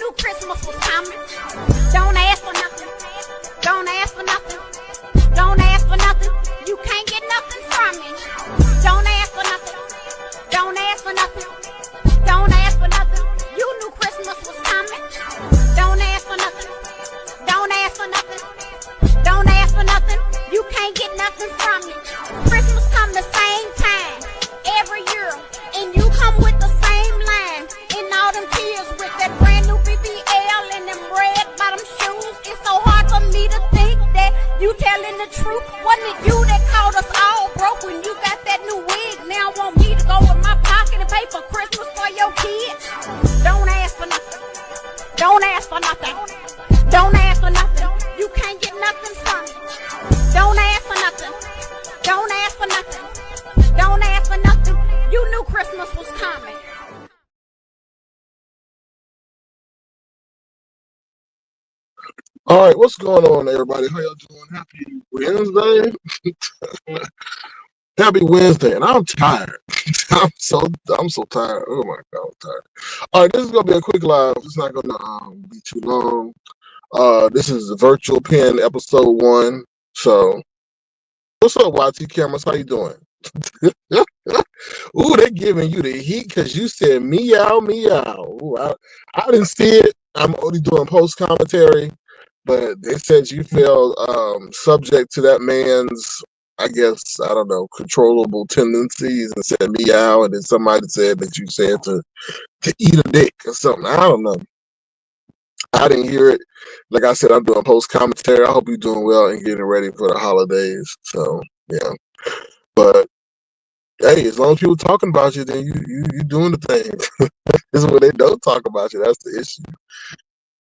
knew Christmas was coming. Don't ask for nothing. Don't ask for nothing. Don't ask for nothing. You can't get nothing from me. Don't ask for nothing. Don't ask for nothing. Don't ask for nothing. You knew Christmas was coming. Don't ask for nothing. Don't ask for nothing. Don't ask for nothing. You can't get nothing from me. Christmas come the same time every year, and you come with the same line and all them kids with that brand new BBL and them red bottom shoes. It's so hard for me to think that you telling the truth. Wasn't it you that called us all broke when you got that new wig? Now want me to go in my pocket and pay for Christmas for your kids? Don't ask for nothing. Don't ask for nothing. Don't ask for nothing. You can't get nothing from me. Don't ask for nothing. Don't ask for nothing. Don't ask for nothing. You knew Christmas was coming. All right, what's going on, everybody? How y'all doing? Happy Wednesday. Happy Wednesday, and I'm tired. I'm so tired. Oh my God, I'm tired. All right, this is gonna be a quick live. It's not gonna be too long. This is the Virtual Pen episode 1. So, what's up, YT Cameras? How you doing? Ooh, they're giving you the heat because you said meow, meow. Ooh, I didn't see it. I'm only doing post commentary, but they said you feel subject to that man's, I guess, I don't know, controllable tendencies, and said meow, and then somebody said that you said to eat a dick or something. I don't know. I didn't hear it. Like I said, I'm doing post commentary. I hope you're doing well and getting ready for the holidays. So yeah, but hey, as long as people talking about you, then you doing the thing. This is when they don't talk about you. That's the issue.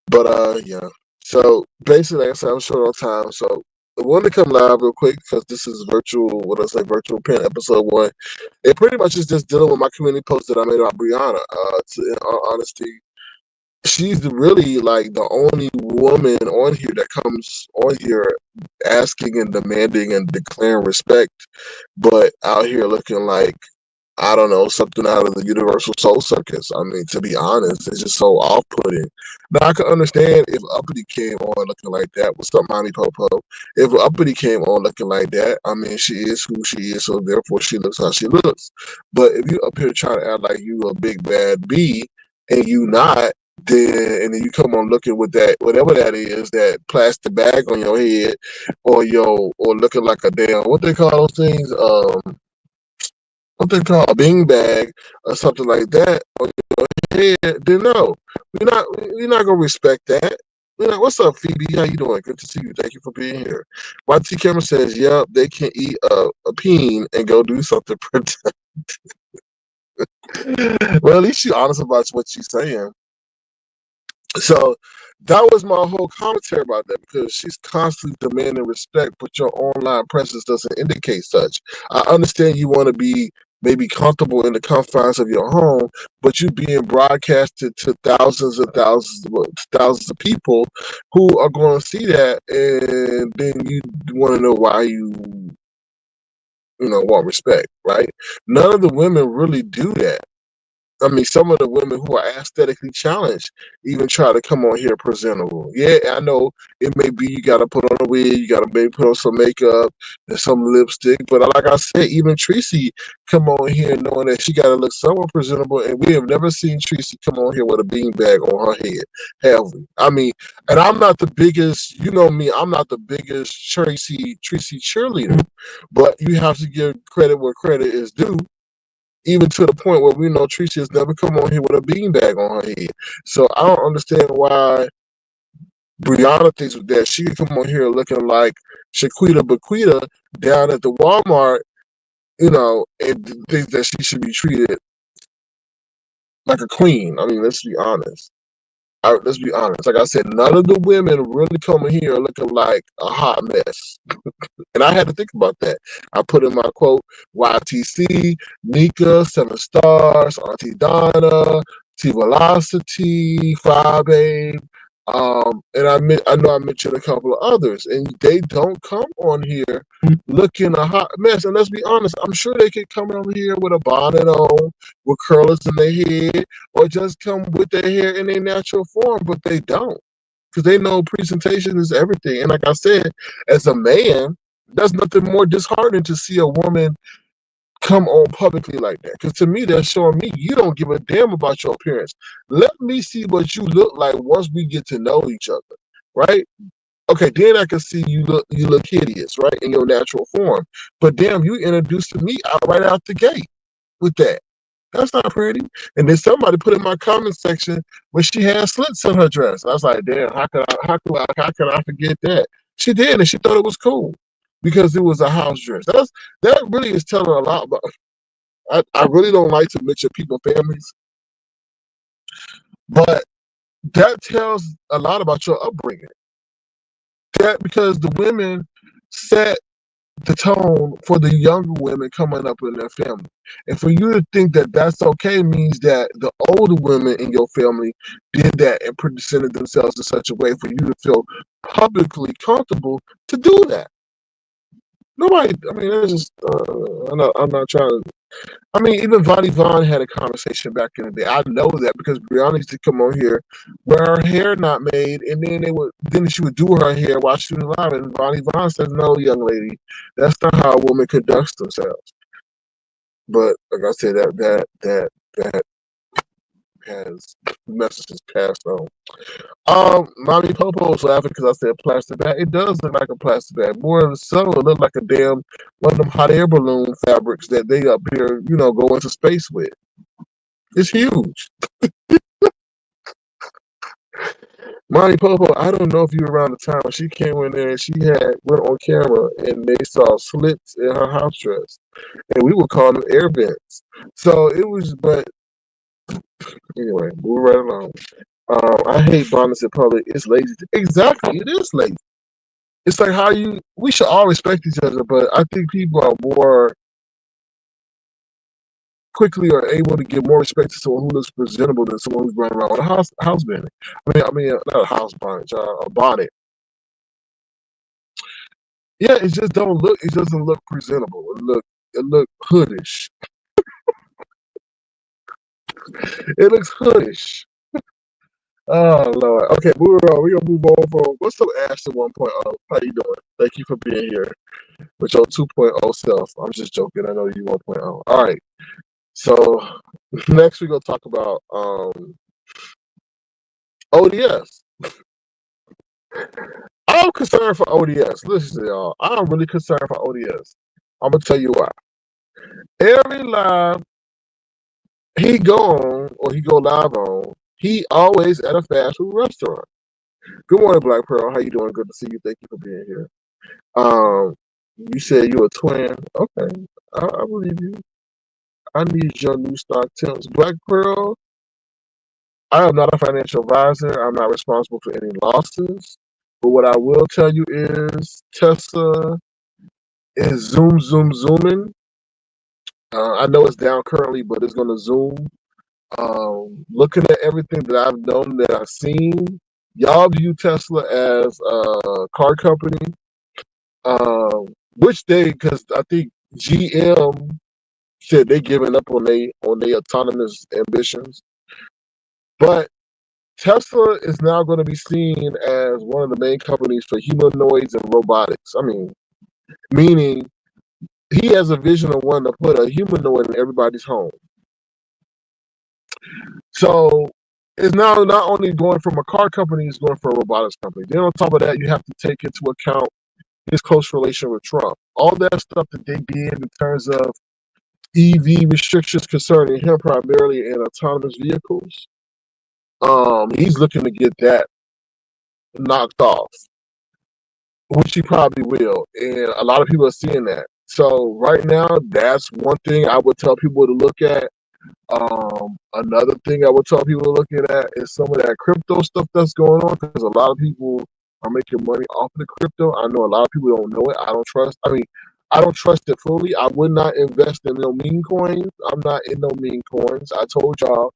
But yeah. So basically, like I said, I'm short on time. So I wanted to come live real quick because this is virtual Virtual Pen episode 1. It pretty much is just dealing with my community post that I made about Brianna. In all honesty, she's really like the only woman on here that comes on here asking and demanding and declaring respect, but out here looking like, I don't know, something out of the Universal Soul Circus. I mean, to be honest, it's just so off-putting. Now, I can understand if Uppity came on looking like that. What's up, Mommy Popo? If Uppity came on looking like that, I mean, she is who she is, so therefore she looks how she looks. But if you up here trying to act like you a big bad bee and you not, and then you come on looking with that, whatever that is, that plastic bag on your head, or looking like a damn, what they call those things, what they call a bean bag or something like that on your head, then no, we're not gonna respect that. We're not, what's up, Phoebe? How you doing? Good to see you. Thank you for being here. YT Camera says, yep, they can eat a peen and go do something productive. Well, at least she's honest about what she's saying. So that was my whole commentary about that, because she's constantly demanding respect, but your online presence doesn't indicate such. I understand you want to be maybe comfortable in the confines of your home, but you being broadcasted to thousands and thousands of people who are going to see that, and then you want to know why you want respect, right? None of the women really do that. I mean, some of the women who are aesthetically challenged even try to come on here presentable. Yeah, I know it may be you got to put on a wig, you got to maybe put on some makeup and some lipstick. But like I said, even Tracy come on here knowing that she got to look somewhat presentable. And we have never seen Tracy come on here with a beanbag on her head, have we? I mean, and I'm not the biggest, you know me, I'm not the biggest Tracy cheerleader. But you have to give credit where credit is due. Even to the point where we know Tracy has never come on here with a beanbag on her head. So I don't understand why Brianna thinks that she can come on here looking like Shaquita Bequita down at the Walmart, and thinks that she should be treated like a queen. I mean, let's be honest. Let's be honest. Like I said, none of the women really coming here looking like a hot mess. And I had to think about that. I put in my quote, YTC, Nyca, 7 Stars, Auntie Donna, T Velocity, 5 Babe, And I know I mentioned a couple of others, and they don't come on here looking a hot mess. And let's be honest, I'm sure they could come on here with a bonnet on, with curlers in their head, or just come with their hair in their natural form, but they don't. Because they know presentation is everything. And like I said, as a man, there's nothing more disheartening to see a woman come on publicly like that. Because to me, they're showing me you don't give a damn about your appearance. Let me see what you look like once we get to know each other, right? Okay, then I can see you look hideous, right, in your natural form. But damn, you introduced to me right out the gate with that. That's not pretty. And then somebody put in my comment section when she had slits in her dress. I was like, damn, how could I forget that? She did, and she thought it was cool because it was a house dress. That really is telling a lot about. I really don't like to mention people's families, but that tells a lot about your upbringing. That because the women set the tone for the younger women coming up in their family. And for you to think that that's okay means that the older women in your family did that and presented themselves in such a way for you to feel publicly comfortable to do that. Nobody, I mean, that's just, I'm not trying to. I mean, even Vonnie Vaughn had a conversation back in the day. I know that because Brianna used to come on here where her hair not made, and then she would do her hair while she was live. And Vonnie Vaughn says, "No, young lady, that's not how a woman conducts themselves." But like I said, that has messages passed on. Mommy Popo's laughing because I said plastic bag. It does look like a plastic bag. More of the subtle, it look like a damn one of them hot air balloon fabrics that they up here, go into space with. It's huge. Mommy Popo, I don't know if you were around the time when she came in there and she went on camera and they saw slits in her house dress. And we would call them air vents. So it was, but anyway, move right along. I hate bonnets in public. It's lazy. Exactly, it is lazy. It's like we should all respect each other, but I think people are more quickly are able to give more respect to someone who looks presentable than someone who's running around with a house bandit. I mean, not a house bonnet, a bonnet. Yeah, it just don't look. It doesn't look presentable. It look hoodish. It looks hoodish. Oh Lord. Okay, moving on. We're gonna move on from what's up, Ashton 1.0. How you doing? Thank you for being here with your 2.0 self. I'm just joking. I know you 1.0. All right. So next we're gonna talk about ODS. I'm concerned for ODS. Listen, y'all. I'm really concerned for ODS. I'm gonna tell you why. Every live he go on or he go live on, he always at a fast food restaurant. Good morning, Black Pearl. How you doing? Good to see you. Thank you for being here. You said you a twin. Okay, I believe you. I need your new stock tips. Black Pearl, I am not a financial advisor. I'm not responsible for any losses. But what I will tell you is Tesla is zooming. I know it's down currently, but it's going to zoom. Looking at everything that I've known, that I've seen, y'all view Tesla as a car company, because I think GM said they're giving up on their autonomous ambitions. But Tesla is now going to be seen as one of the main companies for humanoids and robotics. I mean, meaning he has a vision of wanting to put a humanoid in everybody's home. So it's now not only going from a car company, it's going for a robotics company. Then on top of that, you have to take into account his close relation with Trump. All that stuff that they did in terms of EV restrictions concerning him primarily in autonomous vehicles. He's looking to get that knocked off, which he probably will. And a lot of people are seeing that. So right now, that's one thing I would tell people to look at. Another thing I would tell people to look at is some of that crypto stuff that's going on, because a lot of people are making money off of the crypto. I know a lot of people don't know it. I don't trust it fully. I would not invest in no meme coins. I'm not in no meme coins. I told y'all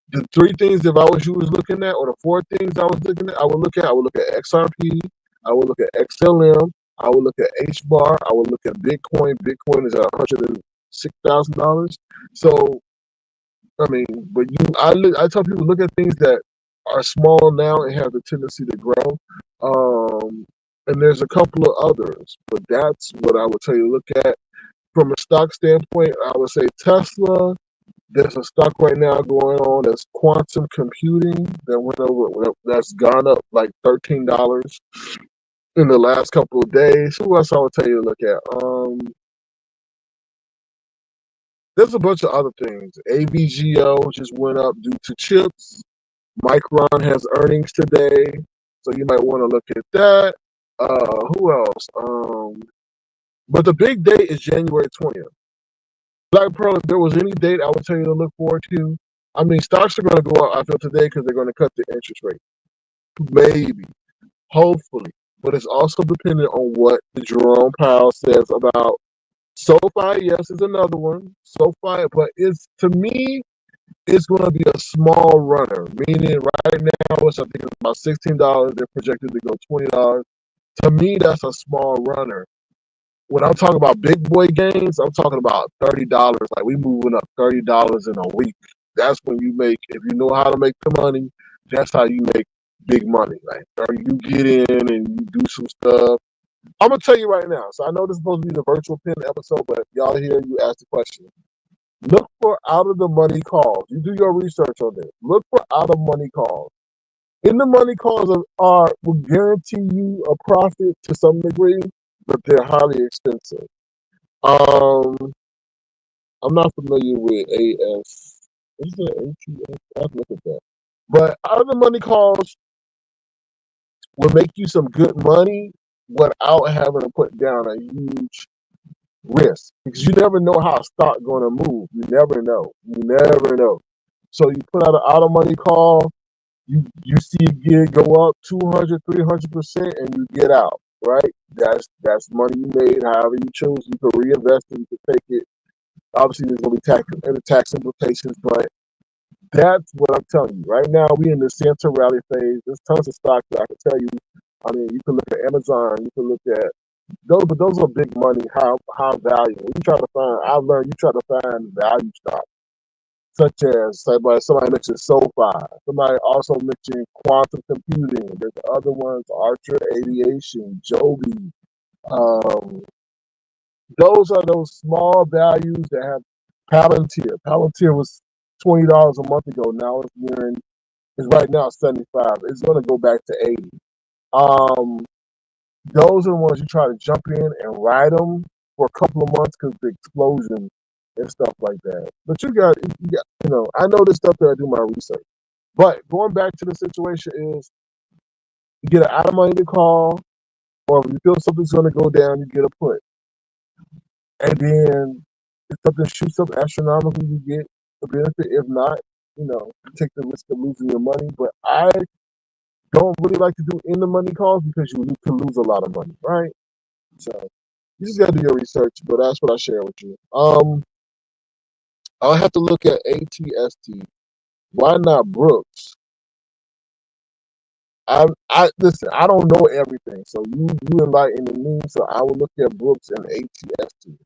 The three things, if I was you was looking at, or the four things I was looking at, I would look at XRP, I would look at XLM, I would look at H bar, I would look at Bitcoin. Bitcoin is at $106,000. So I mean, but I tell people look at things that are small now and have the tendency to grow. And there's a couple of others, but that's what I would tell you to look at. From a stock standpoint, I would say Tesla. There's a stock right now going on that's quantum computing that's gone up like $13 in the last couple of days. Who else I would tell you to look at? There's a bunch of other things. AVGO just went up due to chips. Micron has earnings today, so you might want to look at that. Who else? But the big date is January 20th. Black Pearl, if there was any date I would tell you to look forward to, I mean, stocks are going to go up, I feel, today because they're going to cut the interest rate. Maybe. Hopefully. But it's also dependent on what Jerome Powell says about SoFi. Yes, is another one. SoFi, but to me, it's going to be a small runner, meaning right now, I think it's about $16. They're projected to go $20. To me, that's a small runner. When I'm talking about big boy gains, I'm talking about $30. Like we moving up $30 in a week. That's when you make, if you know how to make the money, that's how you make big money. Like you get in and you do some stuff. I'm gonna tell you right now. So I know this is supposed to be the virtual pin episode, but if y'all here, you ask the question. Look for out of the money calls. You do your research on this. Look for out of money calls. In the money calls will guarantee you a profit to some degree, but they're highly expensive. I'm not familiar with AS. Is it ATS? I have to look at that. But out of the money calls will make you some good money without having to put down a huge risk, because you never know how a stock going to move. You never know. So you put out an out of money call, you see a gig go up 200, 300%, and you get out. Right? That's money you made. However you choose, you can reinvest it. You can take it. Obviously, there's going to be tax implications, but that's what I'm telling you. Right now, we in the Santa rally phase. There's tons of stocks that I can tell you. I mean, you can look at Amazon. You can look at those, but those are big money, high value. You try to find. I've learned you try to find value stocks, such as somebody mentioned SoFi. Somebody also mentioned quantum computing. There's other ones, Archer Aviation, Joby. Those are those small values that have Palantir. Palantir was $20 a month ago. Now it's right now $75. It's going to go back to $80. Those are the ones you try to jump in and ride them for a couple of months because the explosion and stuff like that. But you got, I know this stuff that I do my research. But going back to the situation is, you get an out of money to call, or if you feel something's going to go down, you get a put. And then if something shoots up astronomically, you get a benefit. If not, you take the risk of losing your money. But I don't really like to do in the money calls because you can lose a lot of money, right? So you just gotta do your research. But that's what I share with you. I'll have to look at ATST. Why not Brooks? I listen. I don't know everything, so you enlighten me. So I will look at Brooks and ATST.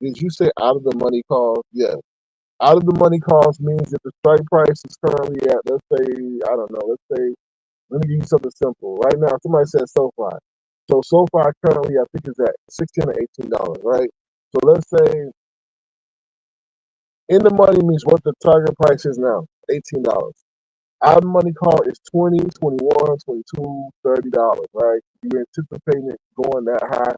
Did you say out of the money calls? Yes. Out of the money calls means if the strike price is currently at, let's say, I don't know, let me give you something simple. Right now, somebody said SoFi. So SoFi currently, I think, is at $16 or $18, right? So let's say in the money means what the target price is now, $18. Out of the money call is $20, $21, $22, $30, right? You're anticipating it going that high.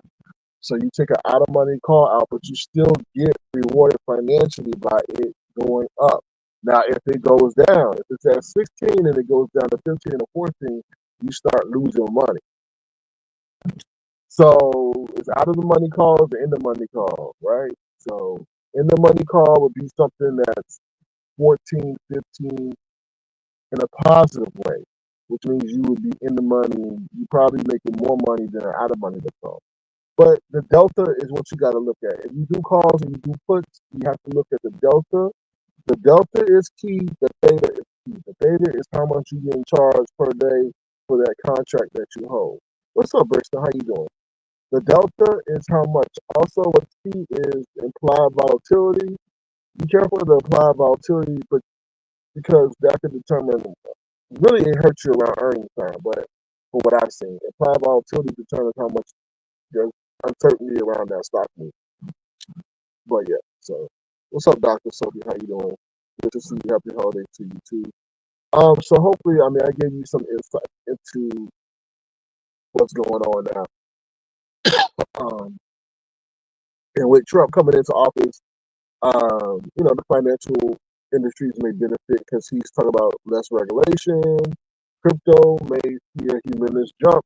So you take an out of money call out, but you still get rewarded financially by it going up. Now, if it goes down, if it's at 16 and it goes down to 15 or 14, you start losing money. So it's out of the money calls and in the money call, right? So in the money call would be something that's 14, 15 in a positive way, which means you would be in the money. You probably making more money than an out of money call. But the delta is what you got to look at. If you do calls and you do puts, you have to look at the delta The delta is key. The theta is key. The theta is how much you get charged per day for that contract that you hold. What's up, Brixton? How you doing? The delta is how much. Also, what's key is implied volatility. Be careful of the implied volatility, but because that could determine. Really, it hurts you around earnings time. But from what I've seen, implied volatility determines how much there's uncertainty around that stock move. But yeah, so what's up, Dr. Sophie? How you doing? Good to see you. Happy holidays to you too. So hopefully, I mean, I gave you some insight into what's going on now. And with Trump coming into office, the financial industries may benefit because he's talking about less regulation. Crypto may see a tremendous jump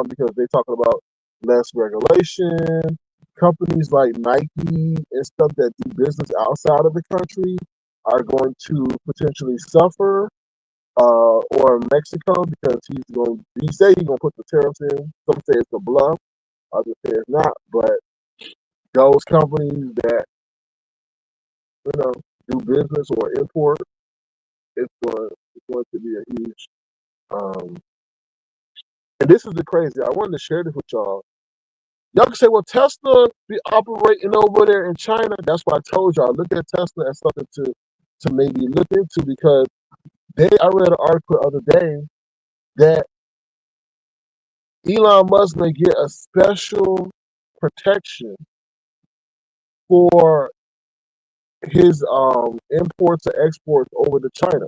because they're talking about less regulation. Companies like Nike and stuff that do business outside of the country are going to potentially suffer. Or Mexico because he say he's gonna put the tariffs in. Some say it's a bluff, others say it's not. But those companies that do business or import, it's going to be a huge. And this is the crazy. I wanted to share this with y'all. Y'all can say, well, Tesla be operating over there in China. That's why I told y'all, look at Tesla as something to maybe look into because I read an article the other day that Elon Musk may get a special protection for his imports and exports over to China.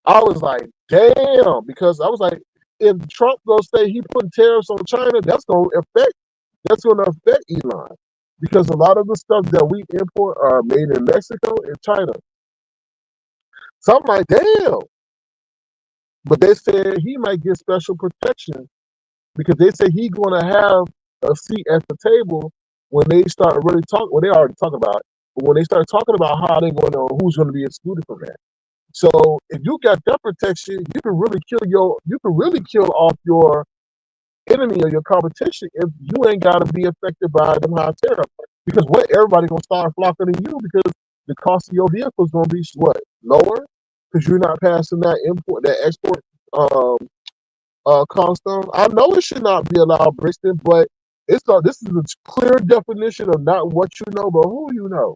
I was like, damn, because I was like, if Trump gonna say he putting tariffs on China, that's gonna affect Elon. Because a lot of the stuff that we import are made in Mexico and China. So I'm like, damn. But they said he might get special protection because they say he's gonna have a seat at the table when they start really talking. Well, they already talking about it, but when they start talking about how they're going to, who's going to be excluded from that. So if you got that protection, you can really kill off your enemy or your competition if you ain't got to be affected by them high tariffs. Because everybody gonna start flocking to you because the cost of your vehicle is gonna be lower because you're not passing that export custom. I know it should not be allowed, Brixton, but this is a clear definition of not what you know, but who you know.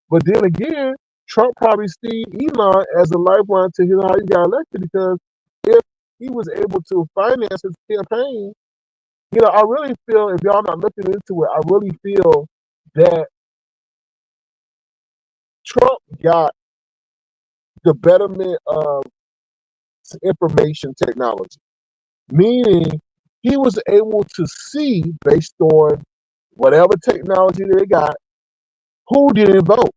But then again, Trump probably see Elon as a lifeline to how he got elected because if he was able to finance his campaign, I really feel, if y'all not looking into it, I really feel that Trump got the betterment of information technology, meaning he was able to see, based on whatever technology they got, who didn't vote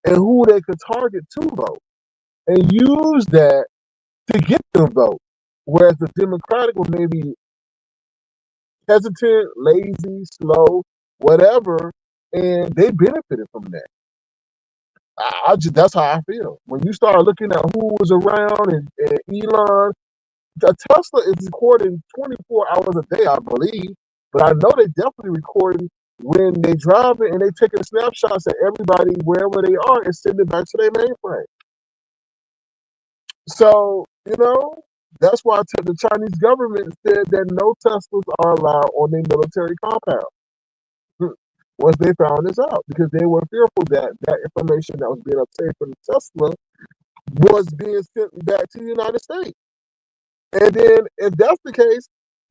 and who they could target to vote and use that to get them vote. Whereas the Democratic was maybe hesitant, lazy, slow, whatever, and they benefited from that. That's how I feel. When you start looking at who was around and Elon, the Tesla is recording 24 hours a day, I believe. But I know they definitely recording when they drive it and they taking snapshots of everybody wherever they are and sending it back to their mainframe. So, that's why the Chinese government said that no Teslas are allowed on their military compound. Once they found this out, because they were fearful that information that was being obtained from the Tesla was being sent back to the United States. And then, if that's the case,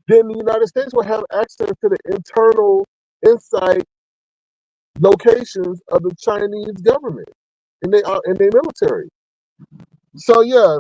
then the United States will have access to the internal inside locations of the Chinese government and their military. So yeah,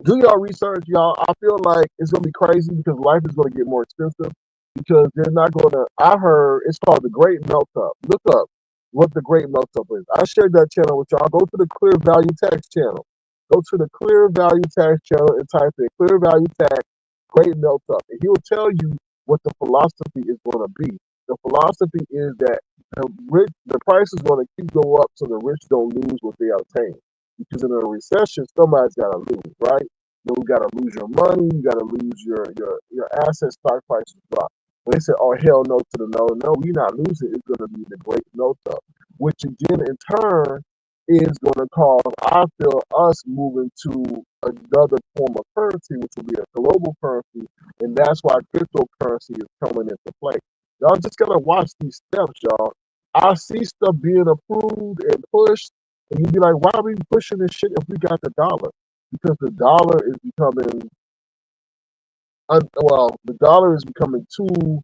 do y'all research, y'all. I feel like it's gonna be crazy because life is gonna get more expensive because they're not gonna. I heard it's called the Great Melt Up. Look up what the Great Melt Up is. I shared that channel with y'all. Go to the Clear Value Tax channel. Go to the Clear Value Tax channel and type in Clear Value Tax Great Melt Up, and he will tell you what the philosophy is going to be. The philosophy is that the price is going to keep go up so the rich don't lose what they obtain. Because in a recession, somebody's got to lose, right? You got to lose your money, you got to lose your assets, stock prices drop. They said, "Oh hell no to the no, no, we're not losing. It's going to be the great no up," which again in turn is going to cause, I feel, us moving to another form of currency, which will be a global currency, and that's why cryptocurrency is coming into play. Y'all just gotta watch these steps, y'all. I see stuff being approved and pushed, and you be like, "Why are we pushing this shit if we got the dollar?" Because the dollar is becoming, the dollar is becoming too,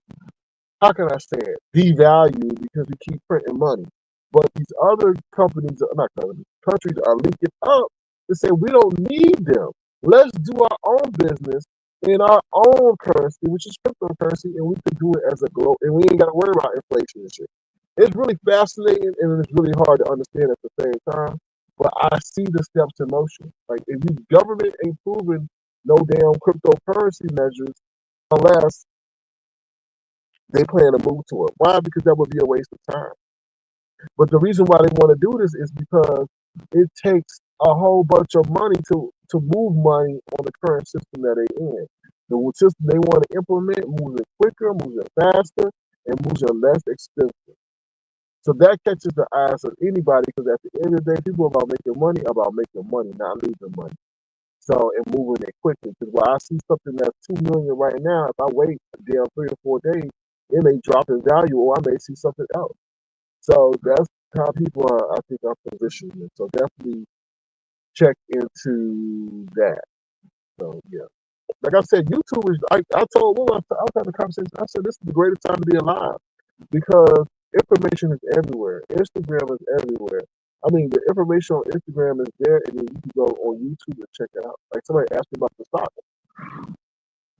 how can I say it, devalued because we keep printing money. But these other companies, not companies, countries are linking up to say we don't need them. Let's do our own business in our own currency, which is cryptocurrency, and we can do it as a globe, and we ain't got to worry about inflation and shit. It's really fascinating and it's really hard to understand at the same time. But I see the steps in motion. Like if the government ain't proving no damn cryptocurrency measures unless they plan to move to it. Why? Because that would be a waste of time. But the reason why they want to do this is because it takes a whole bunch of money to move money on the current system that they're in. The system they want to implement moves it quicker, moves it faster, and moves it less expensive. So that catches the eyes of anybody because at the end of the day, people are about making money, not losing money. So, and moving it quickly. Because while I see something that's 2 million right now, if I wait a damn 3 or 4 days, it may drop in value or I may see something else. So that's how people are, I think, are positioning. So definitely check into that. So yeah. Like I said, YouTube is, I told Will, I was having a conversation, I said this is the greatest time to be alive because information is everywhere. Instagram is everywhere. I mean, the information on Instagram is there, and then you can go on YouTube and check it out. Like somebody asked me about the stock.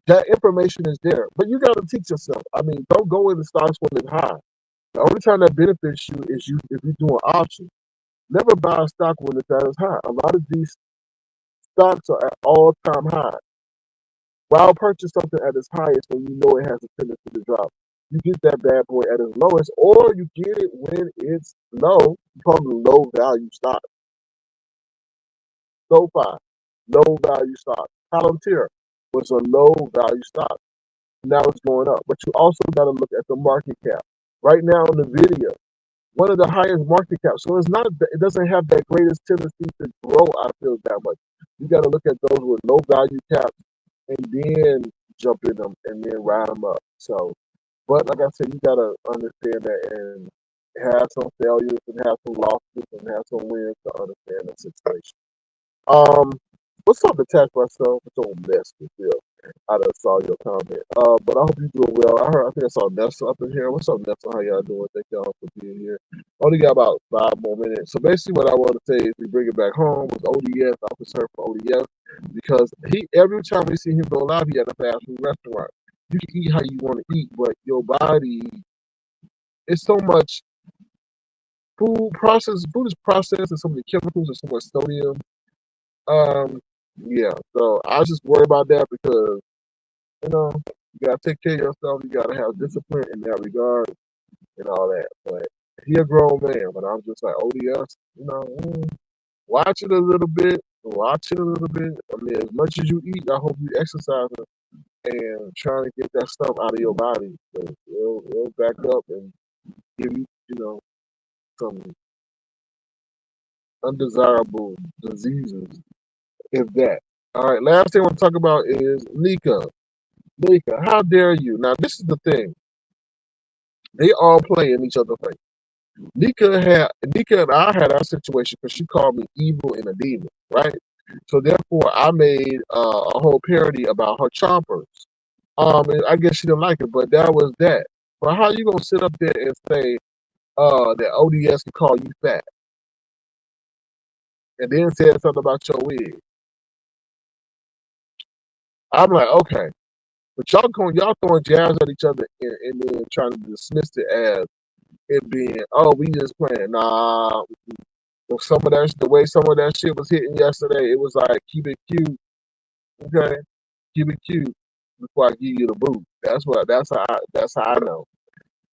That information is there, but you got to teach yourself. I mean, don't go in the stocks when it's high. The only time that benefits you is if you're doing options. Never buy a stock when it's at its high. A lot of these stocks are at all-time high. Why purchase something at its highest when you know it has a tendency to drop? You get that bad boy at its lowest, or you get it when it's low. You call them low value stock. SoFi, low value stock. Palantir was a low value stock. Now it's going up. But you also got to look at the market cap. Right now, NVIDIA, one of the highest market caps. So it's not, it doesn't have that greatest tendency to grow, I feel, that much. You got to look at those with low value caps and then jump in them and then ride them up. So, but like I said, you got to understand that and have some failures and have some losses and have some wins to understand the situation. What's up, Attach Myself? It's on mess with you. I just saw your comment. But I hope you're doing well. I think I saw Nessa up in here. What's up, Nessa? How y'all doing? Thank y'all for being here. Only got about 5 more minutes. So basically what I want to say is we bring it back home with ODS. I'm concerned for ODS because every time we see him go live, he at a fast food restaurant. You can eat how you want to eat, but your body, it's so much food is processed and so many chemicals and so much sodium. Yeah, so I just worry about that because, you gotta take care of yourself. You gotta have discipline in that regard and all that. But he a grown man, but I'm just like ODS, watch it a little bit. Watch it a little bit. I mean, as much as you eat, I hope you exercise and trying to get that stuff out of your body. So it'll back up and give you, some undesirable diseases, if that. All right, last thing I want to talk about is Nyca. Nyca, how dare you? Now, this is the thing. They all play in each other's face. Nyca and I had our situation because she called me evil and a demon, right? So therefore, I made a whole parody about her chompers. And I guess she didn't like it, but that was that. But how you gonna sit up there and say that ODS can call you fat, and then say something about your wig? I'm like, okay, but y'all throwing jabs at each other and then trying to dismiss it as it being, oh, we just playing. Nah, the way some of that shit was hitting yesterday, it was like, keep it cute, okay, keep it cute before I give you the boot. That's how I know.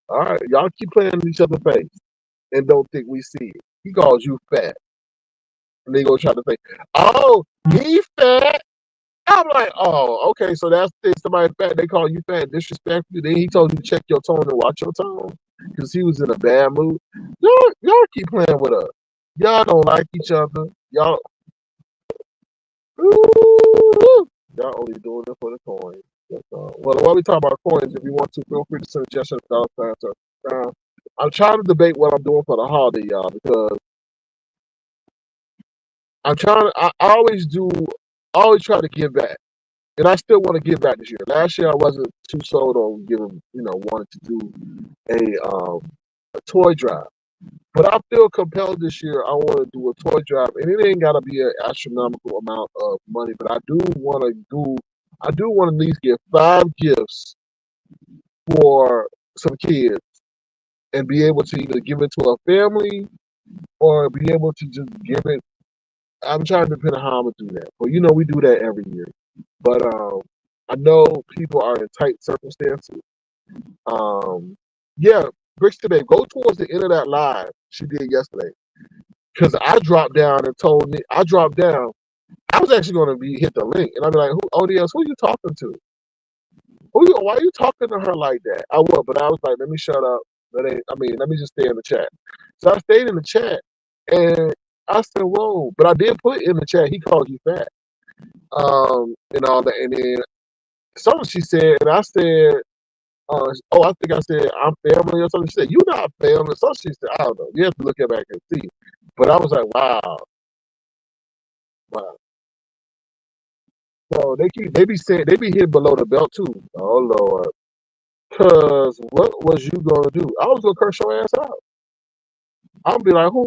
All right, y'all keep playing in each other's face and don't think we see it. He calls you fat, and they gonna try to say, oh, he fat. I'm like, oh, okay, so that's it. Somebody fat, they call you fat, disrespectful. Then he told you to check your tone and watch your tone because he was in a bad mood. Y'all keep playing with us. Y'all don't like each other. Y'all, ooh, y'all only doing it for the coins. Well, while we talk about coins, if you want to, feel free to send suggestions. I'm trying to debate what I'm doing for the holiday, y'all, because I always try to give back. And I still want to give back this year. Last year I wasn't too sold on giving, wanted to do a toy drive. But I feel compelled this year. I want to do a toy drive, and it ain't gotta be an astronomical amount of money. But I do want to at least get 5 gifts for some kids, and be able to either give it to a family or be able to just give it. I'm trying to depend on how I'm gonna do that. But we do that every year. But I know people are in tight circumstances. Yeah, Bricks today. Go towards the end of that live she did yesterday. Because I dropped down and told me I dropped down. I was actually going to hit the link, and I'd be like, ODS, who are you talking to? Why are you talking to her like that? I would, but I was like, let me shut up. Let me just stay in the chat. So I stayed in the chat, and I said, whoa. But I did put in the chat, he called you fat. And all that. And then something she said, and I said, I think I said, I'm family or something. She said, you're not family. So she said, I don't know. You have to look it back and see. But I was like, wow. So they be hitting below the belt too. Oh Lord. Cause what was you gonna do? I was gonna curse your ass out. I'll be like, who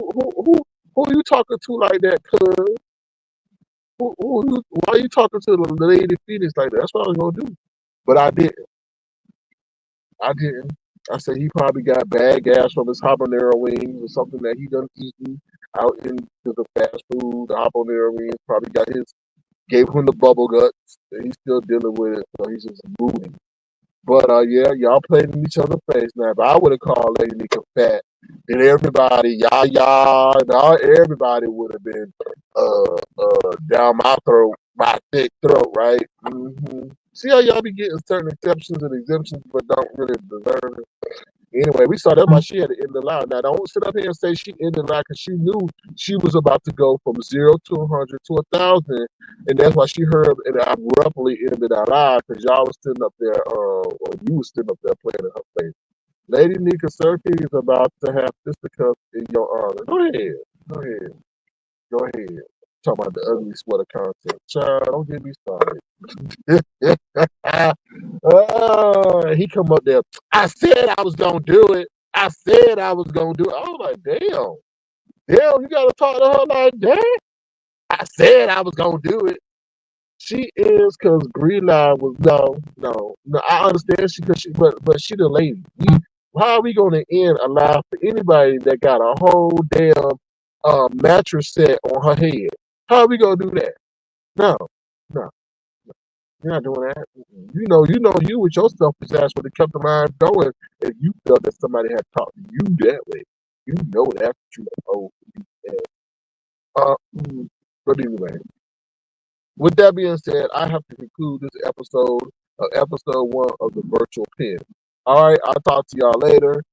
are you talking to like that? Cause why are you talking to the lady Phoenix like that? That's what I was gonna do. But I didn't. I said he probably got bad gas from his habanero wings or something that he done eaten out in the fast food. The habanero wings probably gave him the bubble guts, and he's still dealing with it. So he's just moving. But yeah, y'all played in each other's face now. If I would have called Lady Nyca fat, then everybody, everybody would have been down my throat, my thick throat, right? Mm-hmm. See how y'all be getting certain exceptions and exemptions, but don't really deserve it. Anyway, we saw that why she had to end the line. Now, don't sit up here and say she ended the line because she knew she was about to go from 0 to 100 to 1,000, and that's why she heard and abruptly ended our live because y'all was sitting up there, or you was sitting up there playing in her face. Lady Nyca Circuit is about to have fisticuffs in your honor. Go ahead. Talking about the ugly sweater content. Child, don't get me started. He come up there. I said I was gonna do it. I was like, damn, you gotta talk to her like that. I said I was gonna do it. She is because Brianna was no. I understand but she the lady. How are we gonna allow for anybody that got a whole damn mattress set on her head? How are we gonna do that? No. You're not doing that. You with your selfish ass would have kept the mind going if you felt that somebody had talked to you that way. You know that's what you but anyway, with that being said, I have to conclude this episode 1 of the Virtual Pen. All right, I'll talk to y'all later.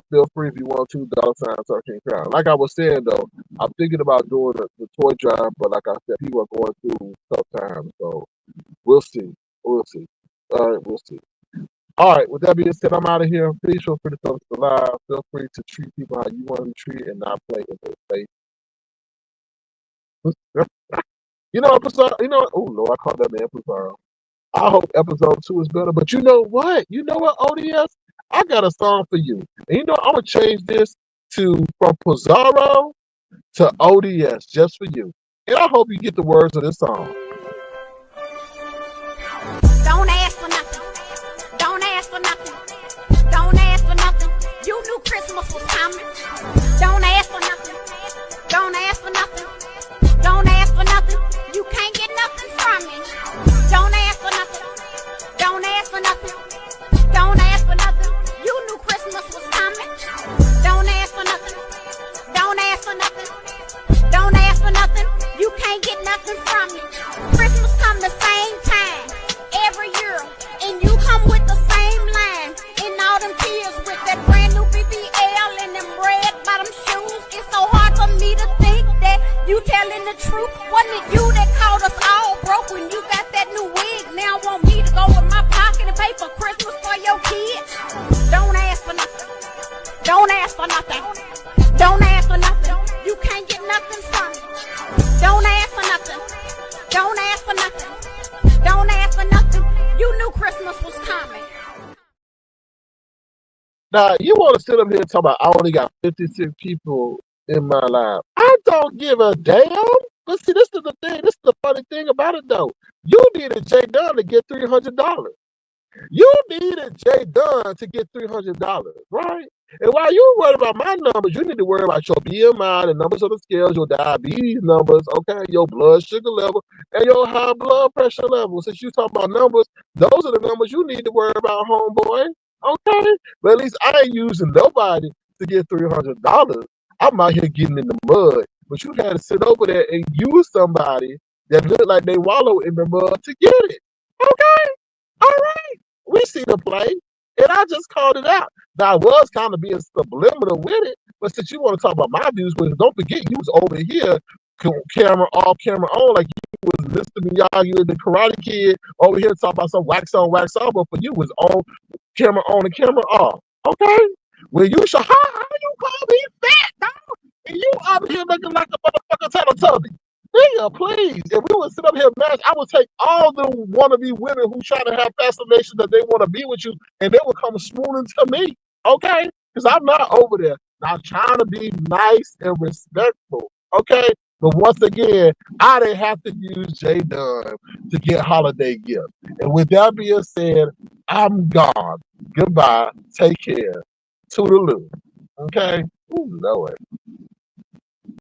Feel free if you want to, $13 Crown. Like I was saying though, I'm thinking about doing the toy drive, but like I said, people are going through tough times, so we'll see. All right, we'll see. All right, with that being said, I'm out of here. Please feel free to come to the live. Feel free to treat people how you want to be treated and not play in their face. Oh Lord, I called that man Pizarro. I hope episode 2 is better. But you know what? ODS? I got a song for you. And I'm going to change this from Pizarro to ODS just for you. And I hope you get the words of this song. Don't ask for nothing. Don't ask for nothing. Don't ask for nothing. You knew Christmas was coming. Don't ask for nothing. Don't ask for nothing. Don't ask for nothing. You can't get nothing from me. Don't ask for nothing. Don't ask for nothing. Don't ask for nothing. You knew Christmas was coming. Don't ask for nothing. Don't ask for nothing. Don't ask for nothing. You can't get nothing from me. Christmas come the same telling the truth. Wasn't it you that called us all broke when you got that new wig? Now want me to go in my pocket and pay for Christmas for your kids? Don't ask for nothing. Don't ask for nothing. Don't ask for nothing. You can't get nothing from me. Don't ask for nothing. Don't ask for nothing. Don't ask for nothing. You knew Christmas was coming. Now, you want to sit up here and talk about I only got 56 people in my life. I don't give a damn. But see, this is the thing. This is the funny thing about it, though. You needed Jay Dunn to get $300. You needed Jay Dunn to get $300, right? And while you worry about my numbers, you need to worry about your BMI, the numbers of the scales, your diabetes numbers, okay, your blood sugar level, and your high blood pressure level. Since you talk about numbers, those are the numbers you need to worry about, homeboy. Okay? But at least I ain't using nobody to get $300. I'm out here getting in the mud. But you had to sit over there and use somebody that looked like they wallow in the mud to get it. Okay? All right. We see the play. And I just called it out. Now, I was kind of being subliminal with it, but since you want to talk about my views, but don't forget you was over here, camera off, camera on, like you was listening to y'all, you were the Karate Kid over here talking about some wax on, wax off, but for you was on and camera off. Okay? When you show, how you call me fat, dog? And you up here looking like a motherfucker Teletubby. Nigga, please. If we would sit up here and match, I would take all the wannabe women who try to have fascination that they want to be with you, and they would come swooning to me. Okay? Because I'm not over there. I'm trying to be nice and respectful. Okay? But once again, I didn't have to use Jay Dunn to get holiday gifts. And with that being said, I'm gone. Goodbye. Take care. Toodaloo. Okay? Ooh, Lord.